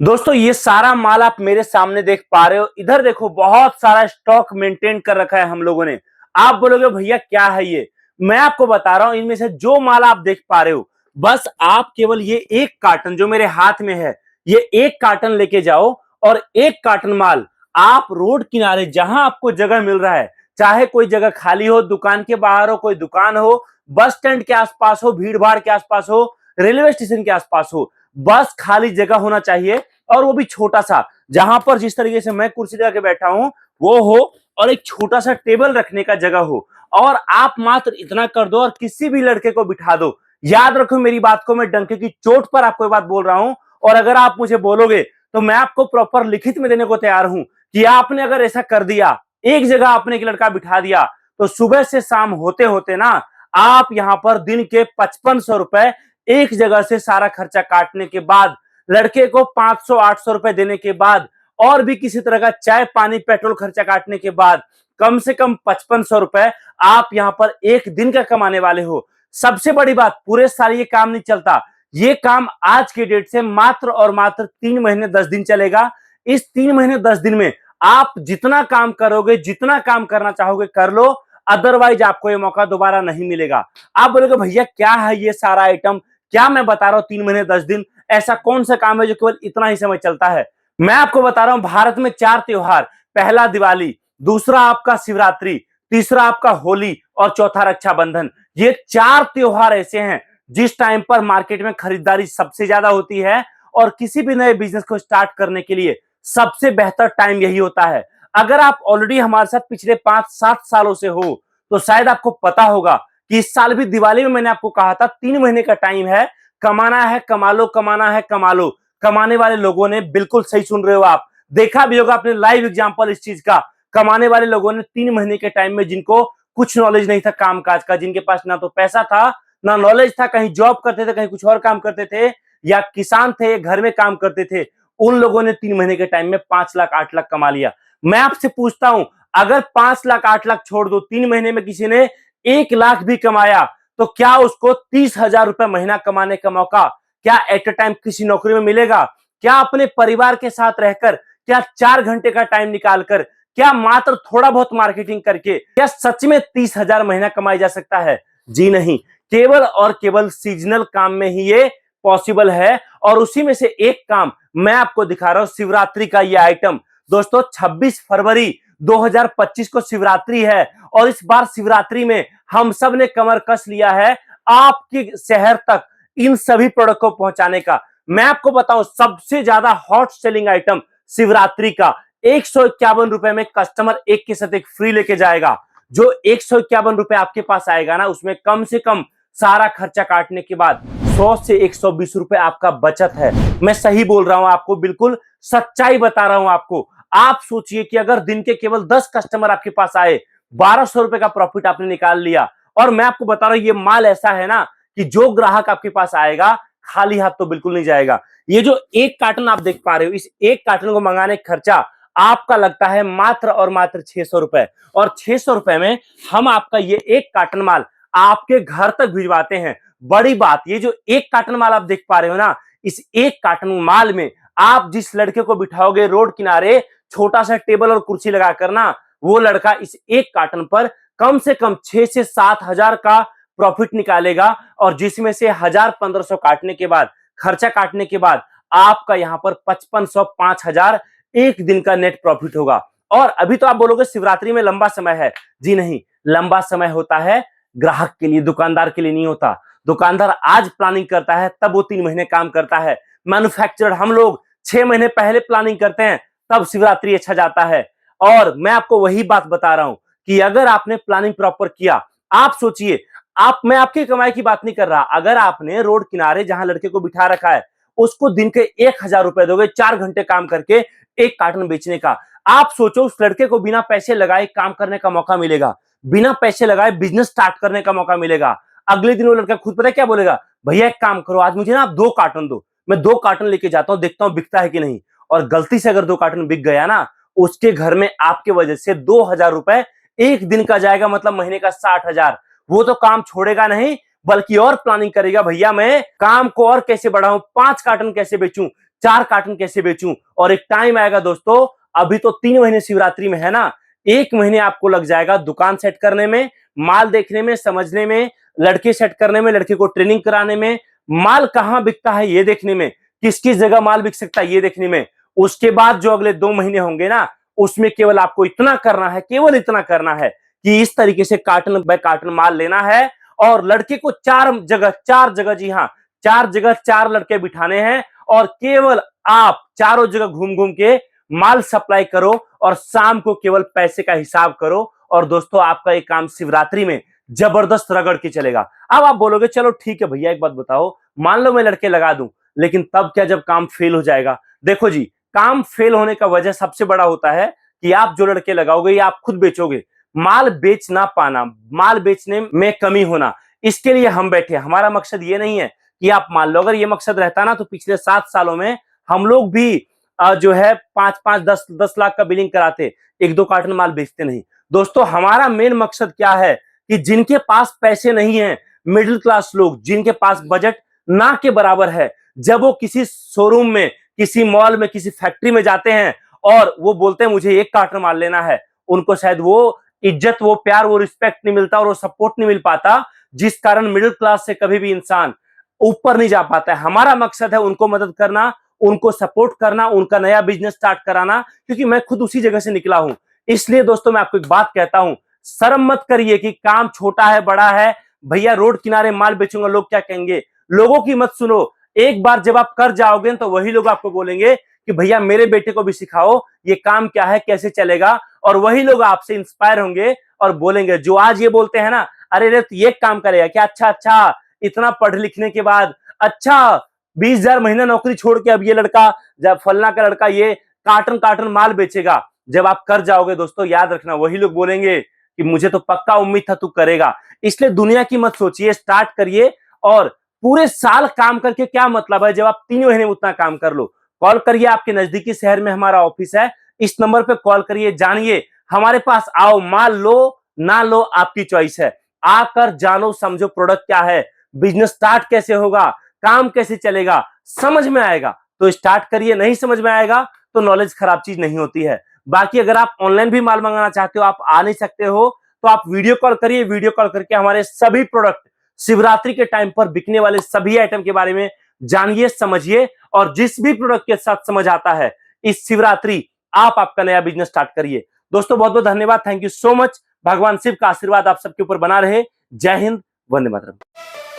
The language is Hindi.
दोस्तों ये सारा माल आप मेरे सामने देख पा रहे हो। इधर देखो बहुत सारा स्टॉक मेंटेन कर रखा है हम लोगों ने। आप बोलोगे भैया क्या है ये? मैं आपको बता रहा हूं, इनमें से जो माल आप देख पा रहे हो, बस आप केवल ये एक कार्टन जो मेरे हाथ में है, ये एक कार्टन लेके जाओ और एक कार्टन माल आप रोड किनारे जहां आपको जगह मिल रहा है, चाहे कोई जगह खाली हो, दुकान के बाहर हो, कोई दुकान हो, बस स्टैंड के आसपास हो, भीड़ भाड़ के आसपास हो, रेलवे स्टेशन के आसपास हो, बस खाली जगह होना चाहिए। और वो भी छोटा सा, जहां पर जिस तरीके से मैं कुर्सी लगा के बैठा हूं वो हो, और एक छोटा सा टेबल रखने का जगह हो। और आप मात्र इतना कर दो और किसी भी लड़के को बिठा दो। याद रखो मेरी बात को, मैं डंके की चोट पर आपको ये बात बोल रहा हूं। और अगर आप मुझे बोलोगे तो मैं आपको प्रॉपर लिखित में देने को तैयार हूं कि आपने अगर ऐसा कर दिया, एक जगह आपने एक लड़का बिठा दिया, तो सुबह से शाम होते होते ना आप यहां पर दिन के 5500 रुपए एक जगह से सारा खर्चा काटने के बाद, लड़के को 500-800 रुपए देने के बाद, और भी किसी तरह का चाय पानी पेट्रोल खर्चा काटने के बाद कम से कम 5500 रुपए आप यहां पर एक दिन का कमाने वाले हो। सबसे बड़ी बात, पूरे साल ये काम नहीं चलता। ये काम आज के डेट से मात्र और मात्र 3 महीने 10 दिन चलेगा। इस 3 महीने 10 दिन में आप जितना काम करोगे, जितना काम करना चाहोगे कर लो, अदरवाइज आपको ये मौका दोबारा नहीं मिलेगा। आप बोलोगे भैया क्या है ये सारा आइटम, क्या मैं बता रहा हूं 3 महीने 10 दिन, ऐसा कौन सा काम है जो केवल इतना ही समय चलता है? मैं आपको बता रहा हूं, भारत में 4 त्योहार, पहला दिवाली, दूसरा आपका शिवरात्रि, तीसरा आपका होली और चौथा रक्षाबंधन। ये 4 त्योहार ऐसे हैं जिस टाइम पर मार्केट में खरीदारी सबसे ज्यादा होती है, और किसी भी नए बिजनेस को स्टार्ट करने के लिए सबसे बेहतर टाइम यही होता है। अगर आप ऑलरेडी हमारे साथ पिछले 5-7 सालों से हो तो शायद आपको पता होगा कि इस साल भी दिवाली में मैंने आपको कहा था 3 महीने का टाइम है, कमाना है कमा लो, कमाना है कमा लो। कमाने वाले लोगों ने, बिल्कुल सही सुन रहे हो आप, देखा भी होगा आपने लाइव एग्जांपल इस चीज का। कमाने वाले लोगों ने 3 महीने के टाइम में, जिनको कुछ नॉलेज नहीं था कामकाज का, जिनके पास ना तो पैसा था ना नॉलेज था, कहीं जॉब करते थे, कहीं कुछ और काम करते थे, या किसान थे घर में काम करते थे, उन लोगों ने 3 महीने के टाइम में 5 लाख 8 लाख कमा लिया। मैं आपसे पूछता हूं, अगर 5 लाख 8 लाख छोड़ दो, 3 महीने में किसी ने 1 लाख भी कमाया, तो क्या उसको 30,000 रुपए महीना कमाने का मौका क्या एट अ टाइम किसी नौकरी में मिलेगा? क्या अपने परिवार के साथ रहकर, क्या 4 घंटे का टाइम निकालकर, क्या मात्र थोड़ा बहुत मार्केटिंग करके, क्या सच में 30,000 महीना कमाया जा सकता है? जी नहीं। केवल और केवल सीजनल काम में ही ये पॉसिबल है। और उसी में से एक काम मैं आपको दिखा रहा हूं, शिवरात्रि का ये आइटम। दोस्तों 26 फरवरी 2025 को शिवरात्रि है, और इस बार शिवरात्रि में हम सब ने कमर कस लिया है आपके शहर तक इन सभी प्रोडक्ट को पहुंचाने का। मैं आपको बताऊं, सबसे ज्यादा हॉट सेलिंग आइटम शिवरात्रि का 151 रुपए में कस्टमर एक के साथ एक फ्री लेके जाएगा। जो 151 रुपए आपके पास आएगा ना, उसमें कम से कम सारा खर्चा काटने के बाद 100 से 120 रुपए आपका बचत है। मैं सही बोल रहा हूं आपको, बिल्कुल सच्चाई बता रहा हूं आपको। आप सोचिए कि अगर दिन के केवल 10 कस्टमर आपके पास आए, 1200 रुपए का प्रॉफिट आपने निकाल लिया। और मैं आपको बता रहा हूं, ये माल ऐसा है ना कि जो ग्राहक आपके पास आएगा खाली हाथ तो बिल्कुल नहीं जाएगा। ये जो एक कार्टन आप देख पा रहे हो, इस एक कार्टन को मंगाने का खर्चा आपका लगता है मात्र और मात्र 600 रुपए। और 600 रुपए में हम आपका ये एक कार्टन माल आपके घर तक भिजवाते हैं। बड़ी बात, ये जो एक कार्टन माल आप देख पा रहे हो ना, इस एक कार्टन माल में आप जिस लड़के को बिठाओगे रोड किनारे, छोटा सा टेबल और कुर्सी लगाकर ना, वो लड़का इस एक कार्टन पर कम से कम 6 से 7 हजार का प्रॉफिट निकालेगा। और जिसमें से 1000-1500 काटने के बाद, खर्चा काटने के बाद, आपका यहां पर 5500-5000 एक दिन का नेट प्रॉफिट होगा। और अभी तो आप बोलोगे शिवरात्रि में लंबा समय है। जी नहीं, लंबा समय होता है ग्राहक के लिए, दुकानदार के लिए नहीं होता। दुकानदार आज प्लानिंग करता है तब वो 3 महीने काम करता है। मैन्युफैक्चरर हम लोग 6 महीने पहले प्लानिंग करते हैं, तब शिवरात्रि अच्छा जाता है। और मैं आपको वही बात बता रहा हूं कि अगर आपने प्लानिंग प्रॉपर किया, आप सोचिए, आप, मैं आपकी कमाई की बात नहीं कर रहा, अगर आपने रोड किनारे जहां लड़के को बिठा रखा है उसको दिन के 1000 रुपए दोगे 4 घंटे काम करके एक कार्टन बेचने का, आप सोचो उस लड़के को बिना पैसे लगाए काम करने का मौका मिलेगा, बिना पैसे लगाए बिजनेस स्टार्ट करने का मौका मिलेगा। अगले दिन वो लड़का खुद पता है क्या बोलेगा, भैया एक काम करो, आज मुझे ना आप 2 कार्टन दो, मैं 2 कार्टन लेके जाता हूं, देखता हूं बिकता है कि नहीं। और गलती से अगर 2 कार्टन बिक गया ना, उसके घर में आपके वजह से 2000 रुपए एक दिन का जाएगा, मतलब महीने का 60,000। वो तो काम छोड़ेगा नहीं, बल्कि और प्लानिंग करेगा, भैया मैं काम को और कैसे बढ़ाऊं, 5 कार्टन कैसे बेचूं, 4 कार्टन कैसे बेचूं। और एक टाइम आएगा दोस्तों, अभी तो 3 महीने शिवरात्रि में है ना, 1 महीने आपको लग जाएगा दुकान सेट करने में, माल देखने में, समझने में, लड़के सेट करने में, लड़के को ट्रेनिंग कराने में, माल कहां बिकता है ये देखने में, किस किस जगह माल बिक सकता है ये देखने में। उसके बाद जो अगले 2 महीने होंगे ना, उसमें केवल आपको इतना करना है, केवल इतना करना है कि इस तरीके से कार्टन बाय कार्टन माल लेना है और लड़के को 4 जगह, जी हाँ 4 जगह 4 लड़के बिठाने हैं और केवल आप चारों जगह घूम घूम के माल सप्लाई करो और शाम को केवल पैसे का हिसाब करो। और दोस्तों आपका ये काम शिवरात्रि में जबरदस्त रगड़ के चलेगा। अब आप बोलोगे चलो ठीक है भैया, एक बात बताओ, मान लो मैं लड़के लगा दूं, लेकिन तब क्या जब काम फेल हो जाएगा। देखो जी, काम फेल होने का वजह सबसे बड़ा होता है कि आप जो लड़के लगाओगे ये आप खुद बेचोगे, माल बेच ना पाना, माल बेचने में कमी होना। इसके लिए हम बैठे, हमारा मकसद ये नहीं है कि आप मान लो, अगर ये मकसद रहता ना तो पिछले 7 सालों में हम लोग भी जो है 5-5, 10-10 लाख का बिलिंग कराते, 1-2 कार्टन माल बेचते नहीं। दोस्तों हमारा मेन मकसद क्या है कि जिनके पास पैसे नहीं है, मिडिल क्लास लोग, जिनके पास बजट ना के बराबर है, जब वो किसी शोरूम में, किसी मॉल में, किसी फैक्ट्री में जाते हैं और वो बोलते हैं मुझे 1 कार्टन माल लेना है, उनको शायद वो इज्जत, वो प्यार, वो रिस्पेक्ट नहीं मिलता और वो सपोर्ट नहीं मिल पाता, जिस कारण मिडिल क्लास से कभी भी इंसान ऊपर नहीं जा पाता है। हमारा मकसद है उनको मदद करना, उनको सपोर्ट करना, उनका नया बिजनेस स्टार्ट कराना, क्योंकि मैं खुद उसी जगह से निकला हूं। इसलिए दोस्तों मैं आपको एक बात कहता हूं, शर्म मत करिए कि काम छोटा है बड़ा है, भैया रोड किनारे माल बेचूंगा लोग क्या कहेंगे, लोगों की मत सुनो। एक बार जब आप कर जाओगे तो वही लोग आपको बोलेंगे कि भैया मेरे बेटे को भी सिखाओ ये काम क्या है, कैसे चलेगा, और वही लोग आपसे इंस्पायर होंगे और बोलेंगे। जो आज ये बोलते हैं ना, अरे रे ये काम करेगा क्या, अच्छा अच्छा इतना पढ़ लिखने के बाद, अच्छा 20,000 महीना नौकरी छोड़ के अब ये लड़का, जब फलना का लड़का ये कार्टन कार्टन माल बेचेगा। जब आप कर जाओगे दोस्तों, याद रखना वही लोग बोलेंगे कि मुझे तो पक्का उम्मीद था तू करेगा। इसलिए दुनिया की मत सोचिए, स्टार्ट करिए। और पूरे साल काम करके क्या मतलब है जब आप 3 महीने में उतना काम कर लो। कॉल करिए, आपके नजदीकी शहर में हमारा ऑफिस है, इस नंबर पे कॉल करिए, जानिए हमारे पास आओ, माल लो ना लो आपकी चॉइस है, आकर जानो समझो प्रोडक्ट क्या है, बिजनेस स्टार्ट कैसे होगा, काम कैसे चलेगा, समझ में आएगा तो स्टार्ट करिए, नहीं समझ में आएगा तो नॉलेज खराब चीज नहीं होती है। बाकी अगर आप ऑनलाइन भी माल मंगाना चाहते हो, आप आ नहीं सकते हो, तो आप वीडियो कॉल करिए, वीडियो कॉल करके हमारे सभी प्रोडक्ट, शिवरात्रि के टाइम पर बिकने वाले सभी आइटम के बारे में जानिए, समझिए, और जिस भी प्रोडक्ट के साथ समझ आता है इस शिवरात्रि आप आपका नया बिजनेस स्टार्ट करिए। दोस्तों बहुत बहुत धन्यवाद, थैंक यू सो मच। भगवान शिव का आशीर्वाद आप सबके ऊपर बना रहे। जय हिंद, वंदे मातरम।